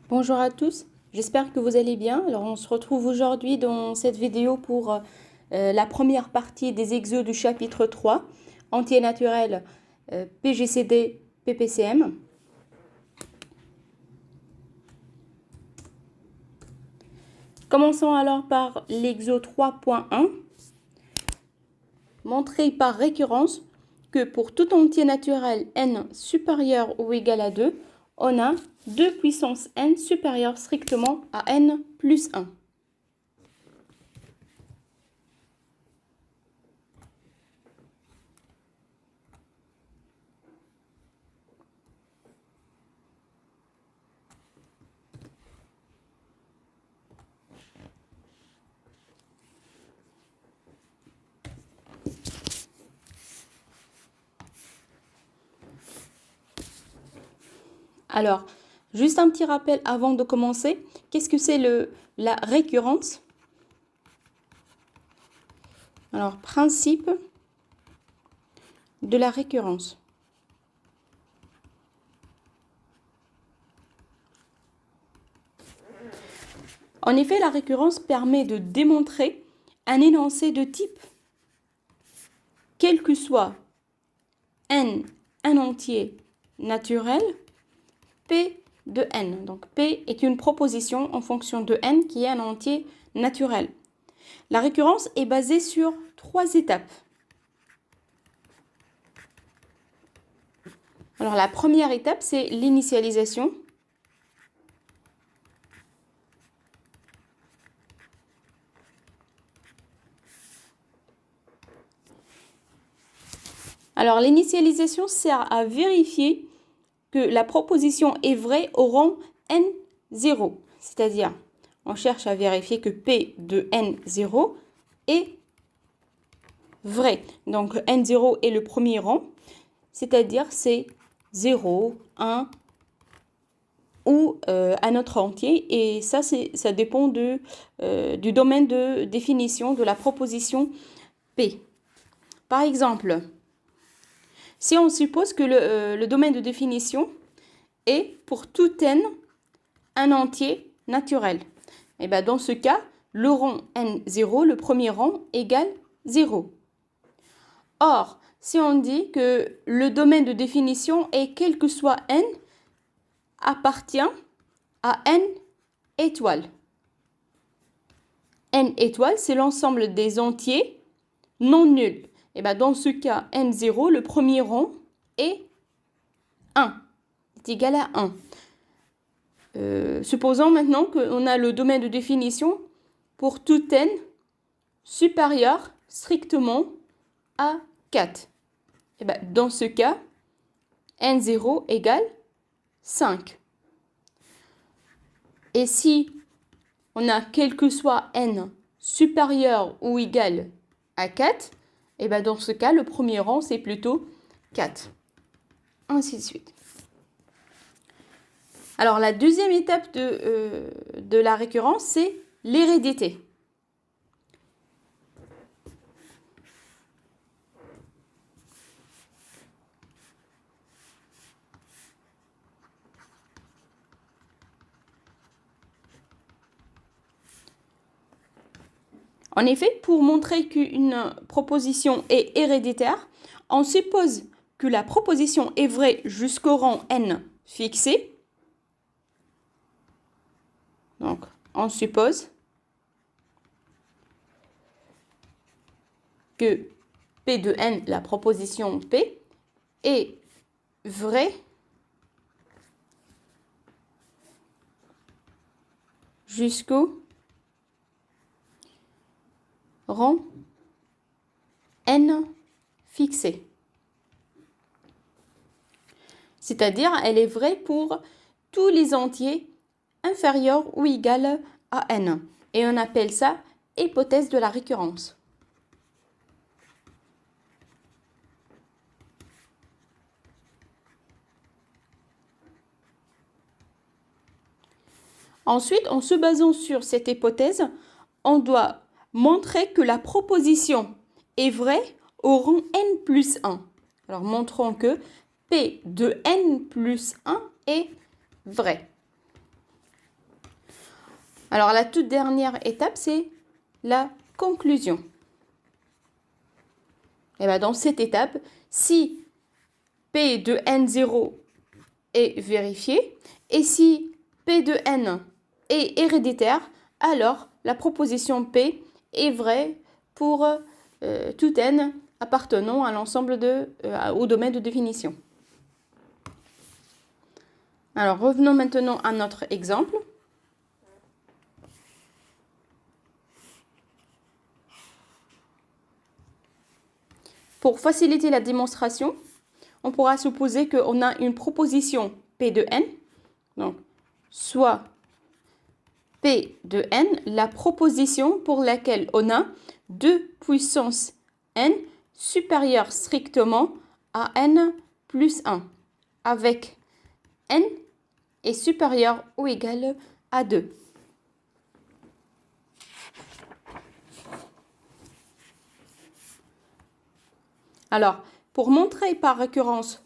Bonjour à tous, j'espère que vous allez bien. Alors on se retrouve aujourd'hui dans cette vidéo pour la première partie des exos du chapitre 3, entier naturel PGCD PPCM. Commençons alors par l'exo 3.1. Montrer par récurrence que pour tout entier naturel n supérieur ou égal à 2, on a 2 puissance n supérieure strictement à n plus 1. Alors, juste un petit rappel avant de commencer. Qu'est-ce que c'est la récurrence? Alors, principe de la récurrence. En effet, la récurrence permet de démontrer un énoncé de type, quel que soit n un entier naturel, P de n. Donc P est une proposition en fonction de n qui est un entier naturel. La récurrence est basée sur 3 étapes. Alors la première étape, c'est l'initialisation. Alors l'initialisation sert à vérifier que la proposition est vraie au rang n0. C'est-à-dire, on cherche à vérifier que P de n0 est vrai. Donc n0 est le premier rang, c'est-à-dire c'est 0, 1 ou un autre entier. Et ça dépend du domaine de définition de la proposition P. Par exemple, si on suppose que le domaine de définition est pour tout n un entier naturel, et bien dans ce cas, le rang n0, le premier rang, égale 0. Or, si on dit que le domaine de définition est quel que soit n, appartient à n étoiles. N étoiles, c'est l'ensemble des entiers non nuls. Et bien dans ce cas, n0, le premier rang est 1, est égal à 1. Supposons maintenant qu'on a le domaine de définition pour tout n supérieur strictement à 4. Et bien dans ce cas, n0 égale 5. Et si on a quel que soit n supérieur ou égal à 4, et bien dans ce cas, le premier rang, c'est plutôt 4. Ainsi de suite. Alors, la deuxième étape de la récurrence, c'est l'hérédité. En effet, pour montrer qu'une proposition est héréditaire, on suppose que la proposition est vraie jusqu'au rang n fixé. Donc, on suppose que P de n, la proposition P, est vraie jusqu'au rang n fixé. C'est-à-dire, elle est vraie pour tous les entiers inférieurs ou égaux à n. Et on appelle ça hypothèse de la récurrence. Ensuite, en se basant sur cette hypothèse, on doit montrer que la proposition est vraie au rang n plus 1. Alors, montrons que P de n plus 1 est vrai. Alors, la toute dernière étape, c'est la conclusion. Et bien, dans cette étape, si P de N0 est vérifié et si P de N est héréditaire, alors la proposition P est vraie pour tout N appartenant à l'ensemble au domaine de définition. Alors, revenons maintenant à notre exemple. Pour faciliter la démonstration, on pourra supposer qu'on a une proposition P de N, donc soit P de N, la proposition pour laquelle on a 2 puissance N supérieure strictement à N plus 1, avec N est supérieur ou égal à 2. Alors, pour montrer par récurrence,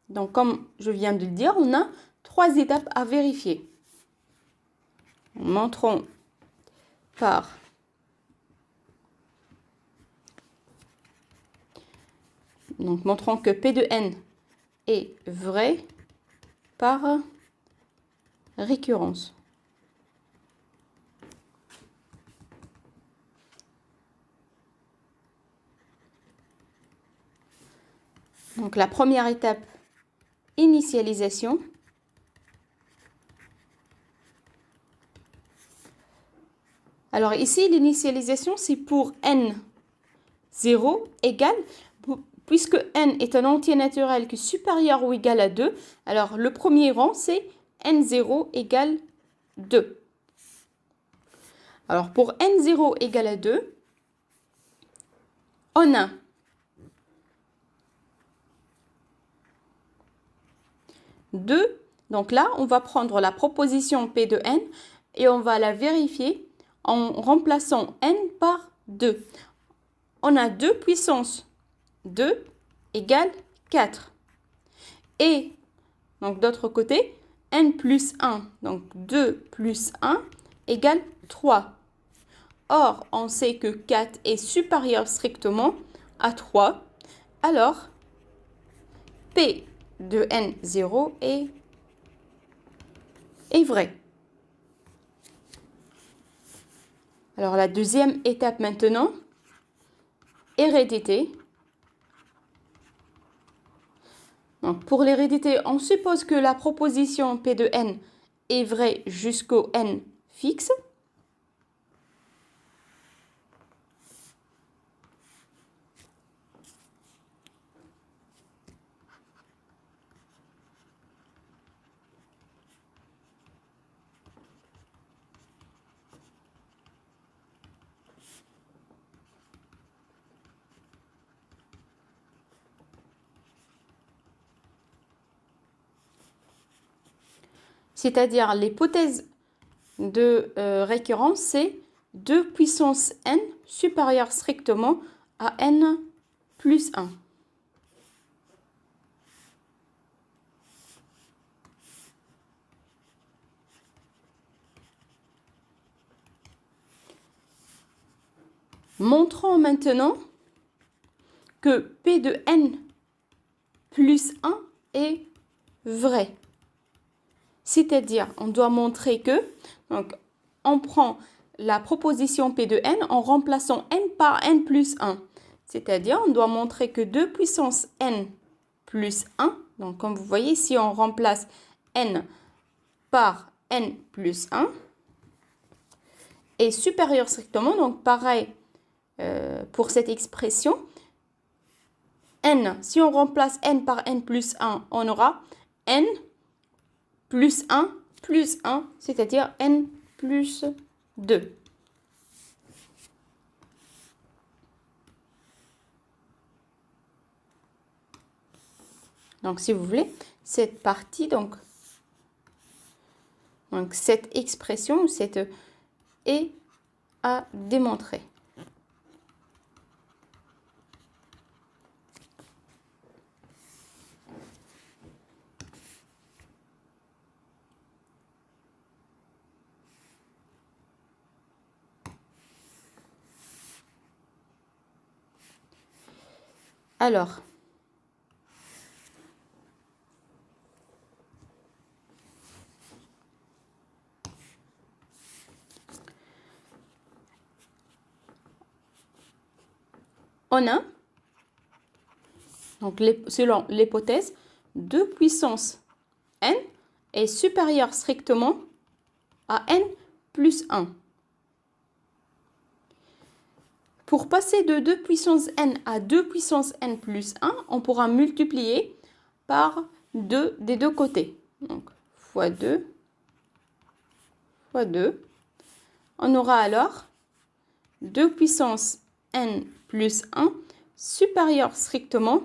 donc comme je viens de le dire, on a 3 étapes à vérifier. Montrons montrons que P de N est vrai par récurrence. Donc la première étape, initialisation. Alors ici, l'initialisation, c'est pour N0 égale, puisque N est un entier naturel qui est supérieur ou égal à 2, alors le premier rang, c'est N0 égale 2. Alors pour N0 égale à 2, on a deux. Donc là, on va prendre la proposition P de N et on va la vérifier en remplaçant N par 2. On a 2 puissance 2 égale 4. Et donc d'autre côté, N plus 1, donc 2 plus 1 égale 3. Or, on sait que 4 est supérieur strictement à 3. Alors, P de N0 est vrai. Alors, la deuxième étape maintenant, hérédité. Donc, pour l'hérédité, on suppose que la proposition P de N est vraie jusqu'au N fixe. C'est-à-dire l'hypothèse de récurrence, c'est 2 puissance n supérieure strictement à n plus 1. Montrons maintenant que P de n plus 1 est vrai. C'est-à-dire, on doit montrer que, donc, on prend la proposition P de n en remplaçant n par n plus 1. C'est-à-dire, on doit montrer que 2 puissance n plus 1, donc comme vous voyez, si on remplace n par n plus 1, est supérieur strictement, donc pareil pour cette expression, n, si on remplace n par n plus 1, on aura n plus 1, c'est-à-dire n plus 2. Donc, si vous voulez, cette partie, donc cette expression, est à démontrer. Alors, on a, donc selon l'hypothèse, 2 puissance n est supérieur strictement à n plus 1. Pour passer de 2 puissance n à 2 puissance n plus 1, on pourra multiplier par 2 des deux côtés. Donc, fois 2, fois 2. On aura alors 2 puissance n plus 1 supérieur strictement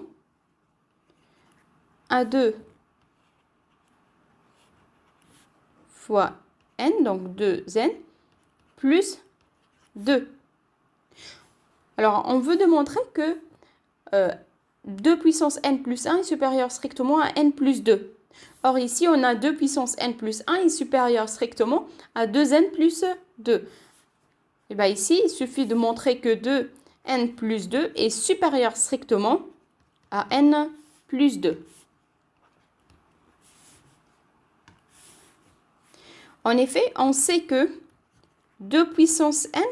à 2 fois n, donc 2n, plus 2. Alors, on veut démontrer que 2 puissance n plus 1 est supérieur strictement à n plus 2. Or, ici, on a 2 puissance n plus 1 est supérieur strictement à 2n plus 2. Et bien ici, il suffit de montrer que 2n plus 2 est supérieur strictement à n plus 2. En effet, on sait que 2 puissance n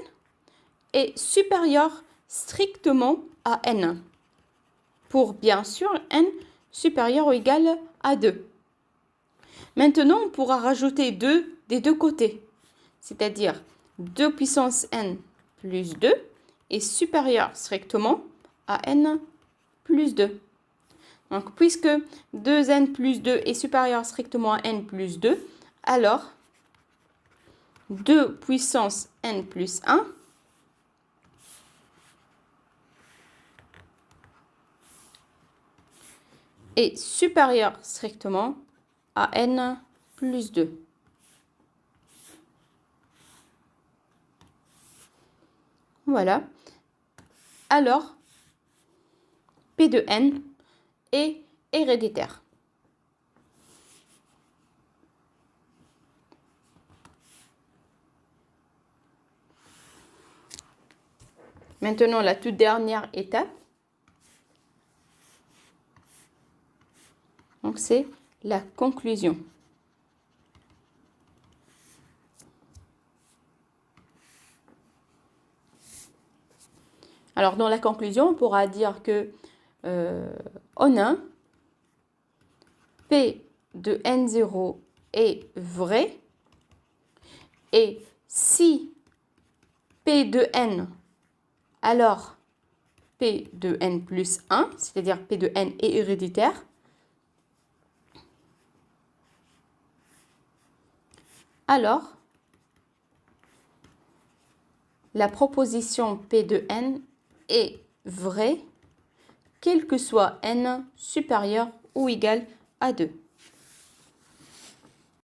est supérieur strictement à n, pour bien sûr n supérieur ou égal à 2. Maintenant, on pourra rajouter 2 des deux côtés, c'est-à-dire 2 puissance n plus 2 est supérieur strictement à n plus 2. Donc, puisque 2n plus 2 est supérieur strictement à n plus 2, alors 2 puissance n plus 1 est supérieur strictement à n plus 2. Voilà. Alors, P de n est héréditaire. Maintenant, la toute dernière étape. Donc, c'est la conclusion. Alors, dans la conclusion, on pourra dire que on a P de n0 est vrai. Et si P de n, alors P de n plus 1, c'est-à-dire P de n est héréditaire. Alors, la proposition P de n est vraie, quel que soit n supérieur ou égal à 2.